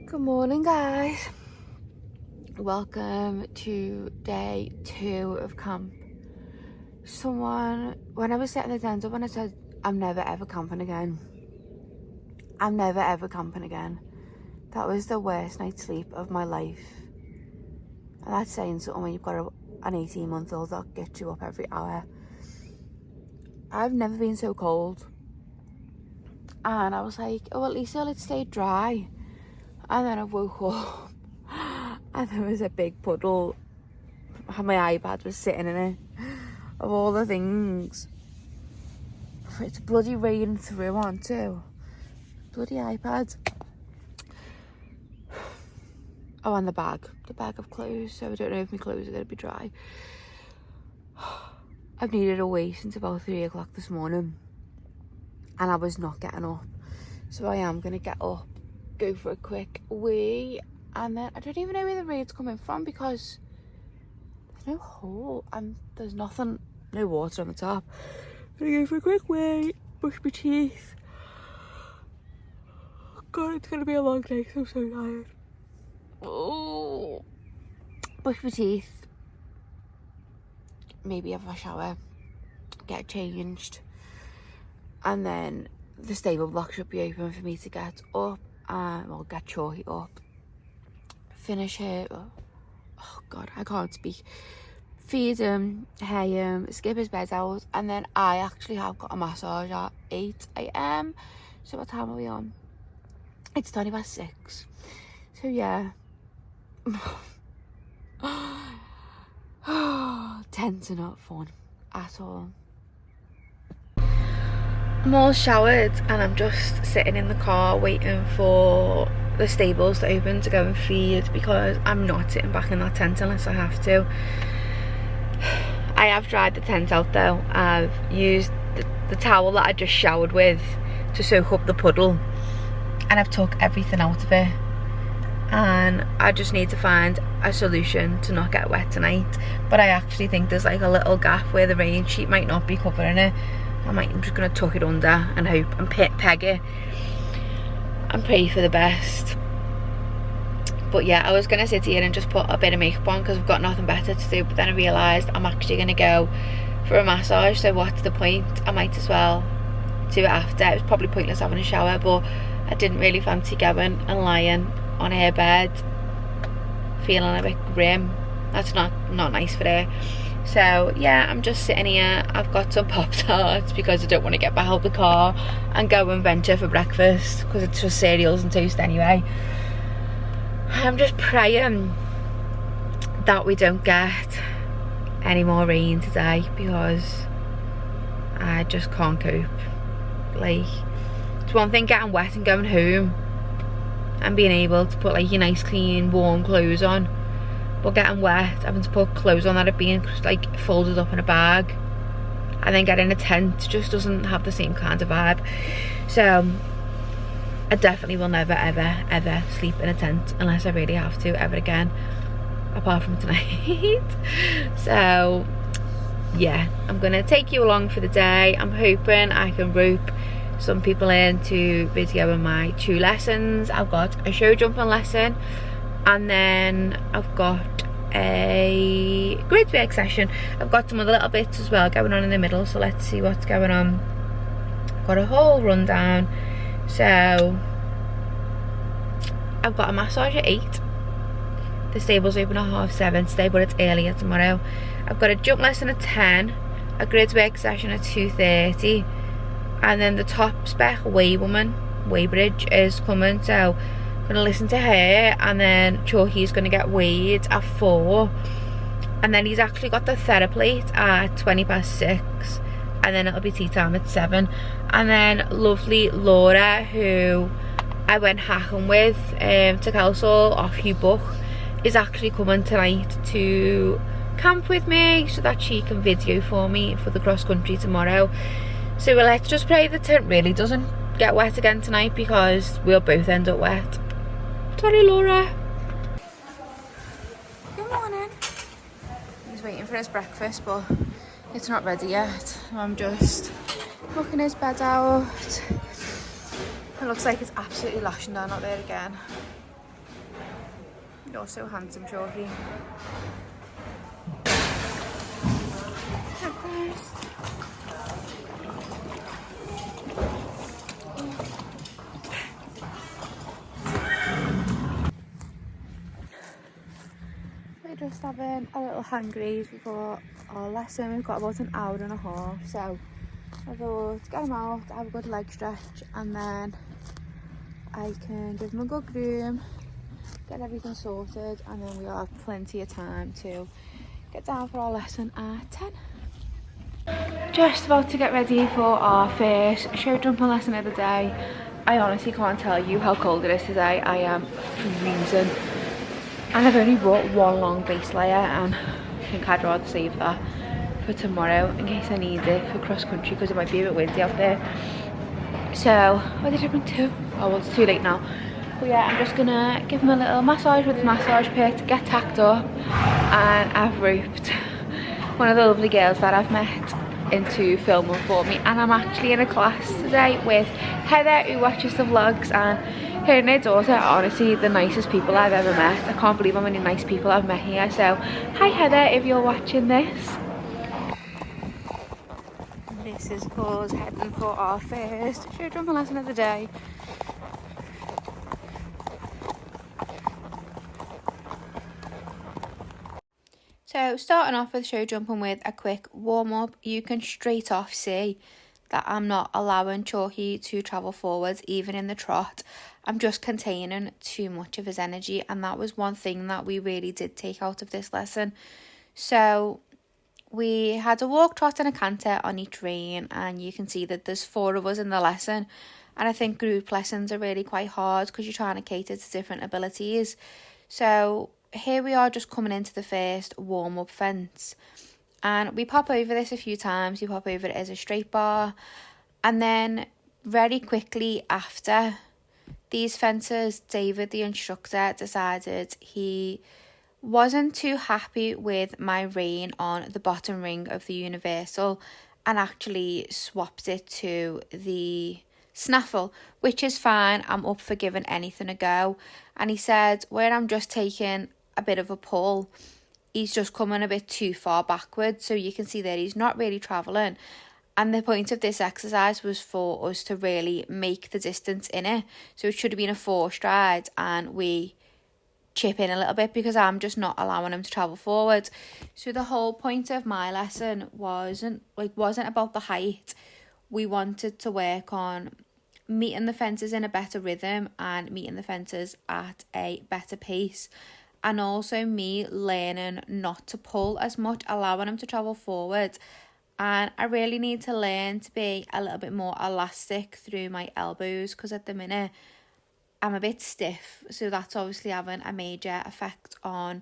Good morning, guys. Welcome to day 2 of camp. When I was setting the tent up, when I said I'm never ever camping again, I'm never ever camping again, that was the worst night's sleep of my life. And that's saying something when you've got an 18-month-old that gets you up every hour. I've never been so cold. And I was like, oh, at least I'll stay dry. And then I woke up and there was a big puddle. My iPad was sitting in it, of all the things for it to bloody rain through onto. Bloody iPad. Oh, and the bag of clothes, so I don't know if my clothes are going to be dry. I've needed a wee since about 3 o'clock this morning and I was not getting up, so I am going to get up, go for a quick wee, and then I don't even know where the rain's coming from because there's no hole and there's nothing, no water on the top. I'm gonna go for a quick wee, brush my teeth. God, it's gonna be a long day because I'm so tired. Oh, brush my teeth, maybe have a shower, get changed, and then the stable block should be open for me to get up. Well, get Chalky up, finish it. Oh God, I can't speak. Feed him, hay him, skip his bed out, and then I actually have got a massage at 8 a.m. So what time are we on? It's 6:20. So yeah. Tents are not fun at all. I'm all showered and I'm just sitting in the car waiting for the stables to open to go and feed, because I'm not sitting back in that tent unless I have to. I have dried the tent out though. I've used the towel that I just showered with to soak up the puddle, and I've took everything out of it, and I just need to find a solution to not get wet tonight. But I actually think there's like a little gap where the rain sheet might not be covering it. I'm just going to tuck it under and hope and peg it and pray for the best. But yeah, I was going to sit here and just put a bit of makeup on because I've got nothing better to do, but then I realised I'm actually going to go for a massage, so what's the point? I might as well do it after. It was probably pointless having a shower, but I didn't really fancy going and lying on her bed feeling a bit grim. That's not nice for her. So yeah, I'm just sitting here. I've got some Pop-Tarts because I don't want to get back out of the car and go and venture for breakfast because it's just cereals and toast anyway. I'm just praying that we don't get any more rain today because I just can't cope. Like, it's one thing getting wet and going home and being able to put like your nice clean warm clothes on, but getting wet, having to put clothes on that are being like folded up in a bag and then getting a tent just doesn't have the same kind of vibe. So I definitely will never ever sleep in a tent unless I really have to ever again, apart from tonight. So yeah, I'm gonna take you along for the day. I'm hoping I can rope some people in to videoing my 2 lessons. I've got a show jumping lesson, and then I've got a gridwork session. I've got some other little bits as well going on in the middle, so let's see what's going on. Got a whole rundown. So I've got a massage at 8. The stable's open at 7:30 today, but it's earlier tomorrow. I've got a jump lesson at 10, a gridwork session at 2:30, and then the top spec Weybridge is coming, so I'm gonna listen to her, and then Chalky's gonna get weighed at 4, and then he's actually got the theraplate at 6:20, and then it'll be tea time at 7. And then lovely Laura, who I went hacking with to Kelsall off Hugh Buck, is actually coming tonight to camp with me so that she can video for me for the cross country tomorrow. So let's just pray the tent really doesn't get wet again tonight, because we'll both end up wet. Sorry, Laura. Good morning. He's waiting for his breakfast, but it's not ready yet. I'm just hooking his bed out. It looks like it's absolutely lashing down out there again. You're so handsome, Chalky. We're just having a little hang graze before our lesson. We've got about an hour and a half, so I thought get him out, have a good leg stretch, and then I can give him a good groom, get everything sorted, and then we have plenty of time to get down for our lesson at 10. Just about to get ready for our first show jumping lesson of the day. I honestly can't tell you how cold it is today. I am freezing. And I've only brought one long base layer, and I think I'd rather save that for tomorrow in case I need it for cross country, because it might be a bit windy out there. So, what did I bring to? Oh, well, it's too late now. But yeah, I'm just gonna give him a little massage with the massage pit, get tacked up, and I've roped one of the lovely girls that I've met into filming for me. And I'm actually in a class today with Heather, who watches the vlogs, and her and her daughter are honestly the nicest people I've ever met. I can't believe how many nice people I've met here. So, hi Heather, if you're watching this. This is us heading for our first show jumping lesson of the day. So starting off with show jumping with a quick warm up, you can straight off see that I'm not allowing Chalky to travel forwards even in the trot. I'm just containing too much of his energy, and that was one thing that we really did take out of this lesson. So we had a walk, trot and a canter on each rein, and you can see that there's 4 of us in the lesson. And I think group lessons are really quite hard because you're trying to cater to different abilities. So here we are just coming into the first warm-up fence. And we pop over this a few times. We pop over it as a straight bar. And then very quickly after these fences, David, the instructor, decided he wasn't too happy with my rein on the bottom ring of the universal and actually swapped it to the snaffle, which is fine. I'm up for giving anything a go. And he said, where I'm just taking a bit of a pull, he's just coming a bit too far backwards. So you can see that he's not really travelling. And the point of this exercise was for us to really make the distance in it. So it should have been a 4 stride, and we chip in a little bit because I'm just not allowing him to travel forward. So the whole point of my lesson wasn't about the height. We wanted to work on meeting the fences in a better rhythm and meeting the fences at a better pace. And also me learning not to pull as much, allowing him to travel forward. And I really need to learn to be a little bit more elastic through my elbows, because at the minute I'm a bit stiff. So that's obviously having a major effect on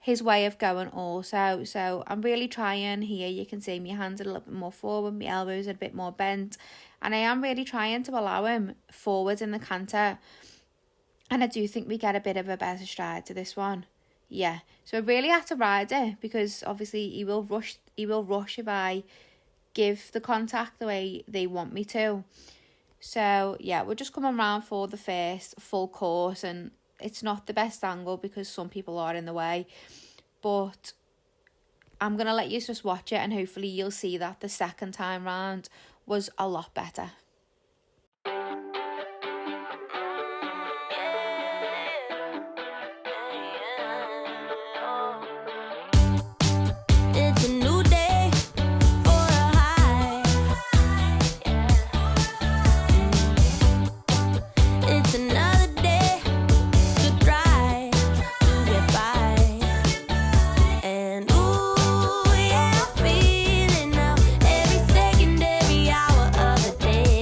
his way of going also. So I'm really trying here. You can see my hands are a little bit more forward, my elbows are a bit more bent. And I am really trying to allow him forward in the canter. And I do think we get a bit of a better stride to this one. Yeah, so I really had to ride it, because obviously he will rush if I give the contact the way they want me to. So yeah, we're just coming around for the first full course, and it's not the best angle because some people are in the way, but I'm going to let you just watch it, and hopefully you'll see that the second time round was a lot better. Every second, every hour of the day.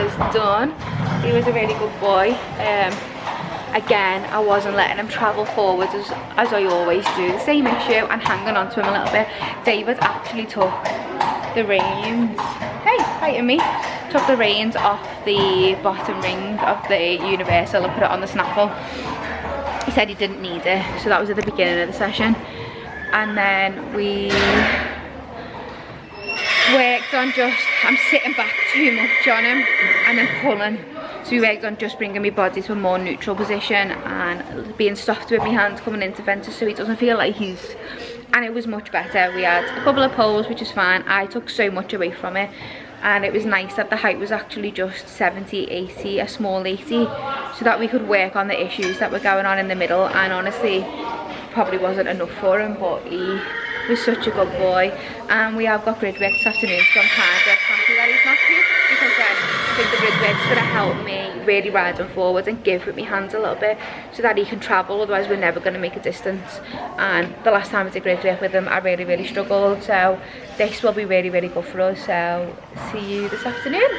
is done. He was a really good boy. Again, I wasn't letting him travel forwards as I always do. The same issue, and hanging on to him a little bit. David actually took the reins. Hey, hi to me. Took the reins off the bottom ring of the universal and put it on the snaffle. He said he didn't need it, so that was at the beginning of the session. And then we worked on I'm sitting back too much on him and then pulling. So we worked on just bringing my body to a more neutral position and being soft with my hands coming into fences so he doesn't feel like and it was much better. We had a couple of poles, which is fine. I took so much away from it, and it was nice that the height was actually just 70, 80, a small 80, so that we could work on the issues that were going on in the middle. And honestly, probably wasn't enough for him, but he was such a good boy. And we have got gridwork this afternoon, so I'm kind of happy that he's not cute, because then I think the gridwork's going to help me really ride him forward and give with my hands a little bit so that he can travel, otherwise we're never going to make a distance. And the last time I did gridwork with him, I really struggled, so this will be really good for us. So see you this afternoon.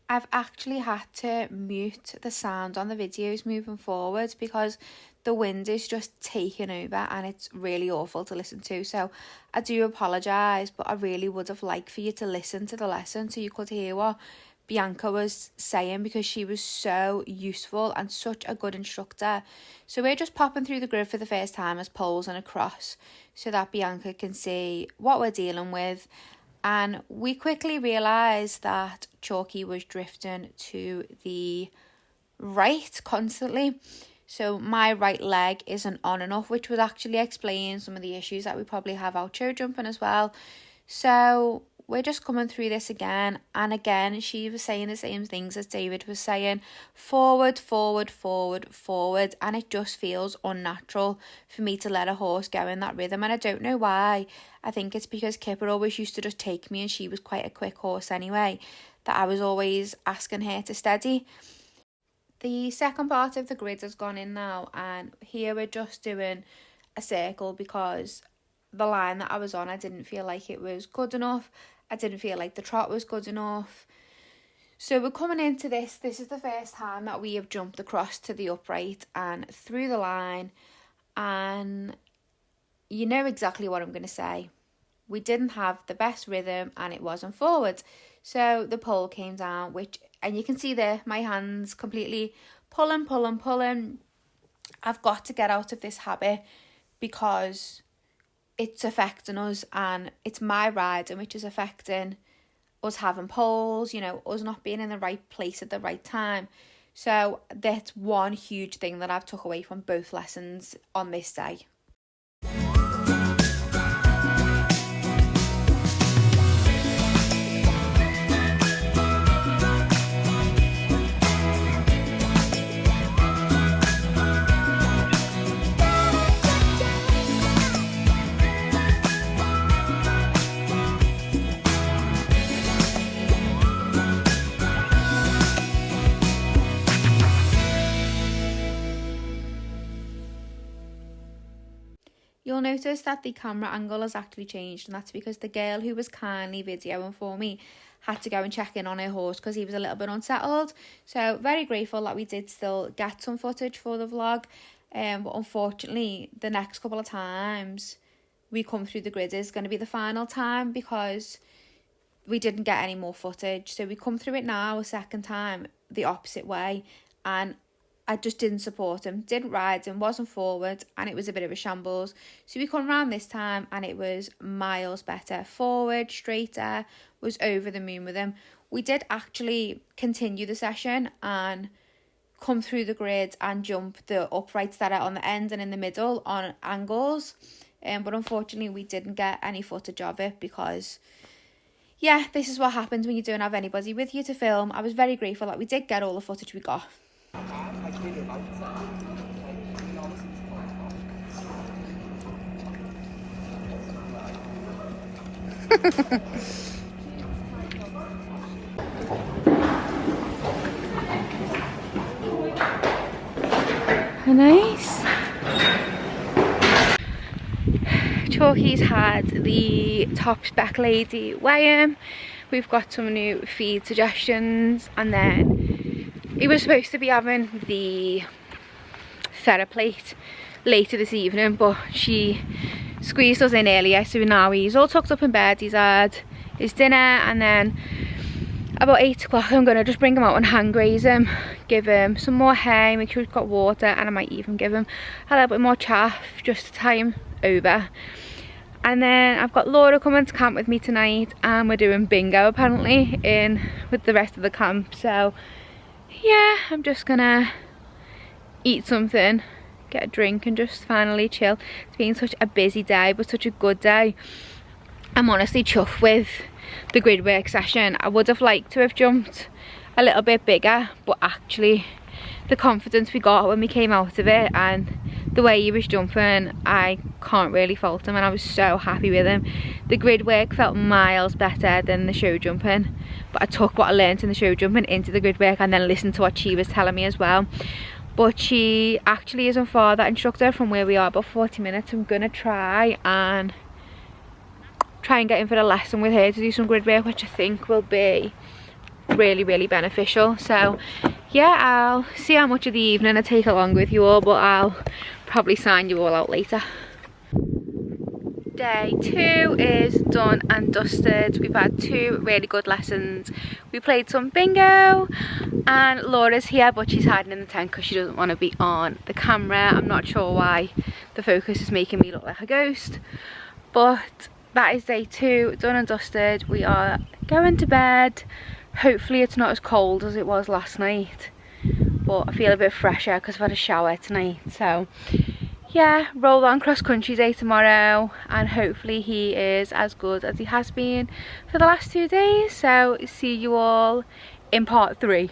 I've actually had to mute the sound on the videos moving forward because the wind is just taking over and it's really awful to listen to. So I do apologise, but I really would have liked for you to listen to the lesson so you could hear what Bianca was saying, because she was so useful and such a good instructor. So we're just popping through the grid for the first time as poles and a cross so that Bianca can see what we're dealing with. And we quickly realised that Chalky was drifting to the right constantly. So my right leg isn't on enough, which would actually explain some of the issues that we probably have out show jumping as well. So we're just coming through this again. And again, she was saying the same things as David was saying. Forward, forward, forward, forward. And it just feels unnatural for me to let a horse go in that rhythm. And I don't know why. I think it's because Kipper always used to just take me, and she was quite a quick horse anyway, that I was always asking her to steady. The second part of the grid has gone in now, and here we're just doing a circle because the line that I was on, I didn't feel like it was good enough. I didn't feel like the trot was good enough. So we're coming into this. This is the first time that we have jumped across to the upright and through the line, and you know exactly what I'm going to say. We didn't have the best rhythm and it wasn't forward. So the pole came down, and you can see there, my hands completely pulling. I've got to get out of this habit because it's affecting us, and it's my riding which is affecting us having poles, you know, us not being in the right place at the right time. So that's one huge thing that I've took away from both lessons on this day. notice that the camera angle has actually changed, and that's because the girl who was kindly videoing for me had to go and check in on her horse because he was a little bit unsettled. So very grateful that we did still get some footage for the vlog, but unfortunately the next couple of times we come through the grid is going to be the final time because we didn't get any more footage. So we come through it now a second time the opposite way, and I just didn't support him, didn't ride him, wasn't forward, and it was a bit of a shambles. So we come round this time and it was miles better. Forward, straighter, was over the moon with him. We did actually continue the session and come through the grid and jump the uprights that are on the end and in the middle on angles. But unfortunately we didn't get any footage of it because, yeah, this is what happens when you don't have anybody with you to film. I was very grateful that we did get all the footage we got. Nice. Chalky's had the top spec lady weigh him. We've got some new feed suggestions, and then he was supposed to be having the theraplate later this evening, but she squeezed us in earlier, so now he's all tucked up in bed. He's had his dinner, and then about 8 o'clock I'm going to just bring him out and hand graze him, give him some more hay, make sure he's got water, and I might even give him a little bit more chaff just to tie him over. And then I've got Laura coming to camp with me tonight, and we're doing bingo apparently in with the rest of the camp. So yeah, I'm just gonna eat something, get a drink, and just finally chill. It's been such a busy day, but such a good day. I'm honestly chuffed with the grid work session. I would have liked to have jumped a little bit bigger, but actually the confidence we got when we came out of it and the way he was jumping, I can't really fault him, and I was so happy with him. The grid work felt miles better than the show jumping, but I took what I learned in the show jumping into the grid work and then listened to what she was telling me as well. But she actually isn't far, that instructor, from where we are, about 40 minutes. I'm gonna try and get in for a lesson with her to do some grid work, which I think will be really beneficial. So yeah, I'll see how much of the evening I take along with you all, but I'll probably sign you all out later. Day 2 is done and dusted. We've had 2 really good lessons. We played some bingo, and Laura's here, but she's hiding in the tent because she doesn't want to be on the camera. I'm not sure why the focus is making me look like a ghost, but that is day 2 done and dusted. We are going to bed. Hopefully it's not as cold as it was last night, but I feel a bit fresher because I've had a shower tonight. So yeah, roll on cross country day tomorrow, and hopefully he is as good as he has been for the last 2 days. So see you all in part 3.